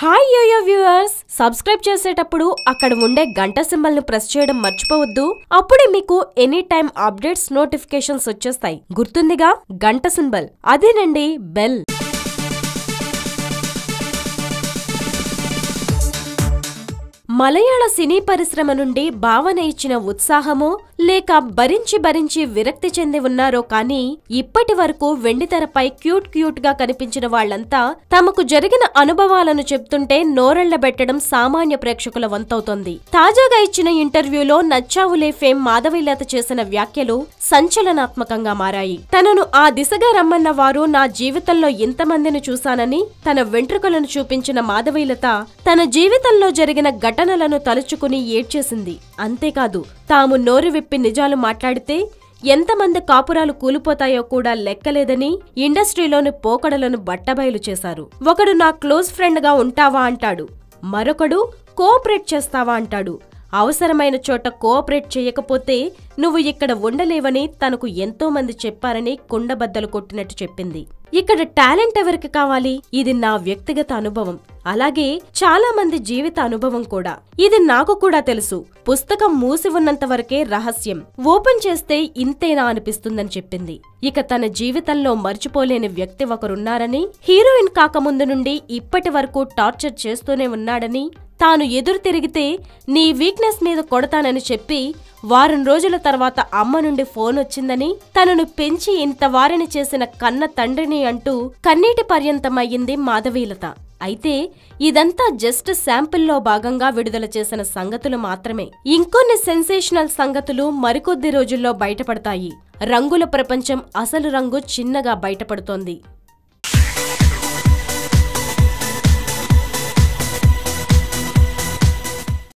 Hi yo-yo viewers, subscribe చేసేటప్పుడు అక్కడ ఉండే గంట సింబల్ ను ప్రెస్ చేయడం మర్చిపోవద్దు. అప్పుడే మీకు ఎనీ టైం అప్డేట్స్ నోటిఫికేషన్స్ వచ్చేస్తాయి. గుర్తుందిగా గంట సింబల్, అదేనండి బెల్. మలయాళ సినీ పరిశ్రమ నుండి భావన ఇచ్చిన ఉత్సాహమో లేక భరించి విరక్తి చెంది ఉన్నారో కానీ ఇప్పటి వరకు వెండితెరపై క్యూట్ గా కనిపించిన వాళ్లంతా తమకు జరిగిన అనుభవాలను చెప్తుంటే నోరెళ్లబెట్టడం సామాన్య ప్రేక్షకుల వంతవుతోంది. తాజాగా ఇచ్చిన ఇంటర్వ్యూలో నచ్చావులే ఫేమ్ మాధవీలత చేసిన వ్యాఖ్యలు సంచలనాత్మకంగా మారాయి. తనను ఆ దిశగా రమ్మన్న వారు నా జీవితంలో ఇంతమందిని చూశానని తన వెంట్రుకలను చూపించిన మాధవీలత తన జీవితంలో జరిగిన ఘటనలను తలుచుకుని ఏడ్చేసింది. అంతేకాదు, తాము నోరు విప్పి నిజాలు మాట్లాడితే ఎంతమంది కాపురాలు కూలిపోతాయో కూడా లెక్కలేదని ఇండస్ట్రీలోని పోకడలను బట్టబయలు చేశారు. ఒకడు నా క్లోజ్ ఫ్రెండ్ గా ఉంటావా అంటాడు, మరొకడు కోఆపరేట్ చేస్తావా అంటాడు. అవసరమైన చోట కోఆపరేట్ చేయకపోతే నువ్వు ఇక్కడ ఉండలేవని తనకు ఎంతో మంది చెప్పారని కుండబద్దలు కొట్టినట్టు చెప్పింది. ఇక్కడ టాలెంట్ ఎవరికి కావాలి? ఇది నా వ్యక్తిగత అనుభవం, అలాగే చాలా మంది జీవిత అనుభవం కూడా. ఇది నాకు కూడా తెలుసు. పుస్తకం మూసి ఉన్నంత వరకే రహస్యం, ఓపెన్ చేస్తే ఇంతేనా అనిపిస్తుందని చెప్పింది. ఇక తన జీవితంలో మర్చిపోలేని వ్యక్తి ఒకరున్నారని, హీరోయిన్ కాకముందు నుండి ఇప్పటి వరకు టార్చర్ చేస్తూనే ఉన్నాడని, తాను ఎదురు తిరిగితే నీ వీక్నెస్ మీద కొడతానని చెప్పి వారం రోజుల తర్వాత అమ్మ నుండి ఫోన్ వచ్చిందని, తనను పెంచి ఇంత వారిని చేసిన కన్న తండ్రిని అంటూ కన్నీటి పర్యంతమయ్యింది మాధవీలత. అయితే ఇదంతా జస్ట్ శాంపిల్లో భాగంగా విడుదల చేసిన సంగతులు మాత్రమే. ఇంకొన్ని సెన్సేషనల్ సంగతులు మరికొద్ది రోజుల్లో బయటపడతాయి. రంగుల ప్రపంచం అసలు రంగు చిన్నగా బయటపడుతోంది.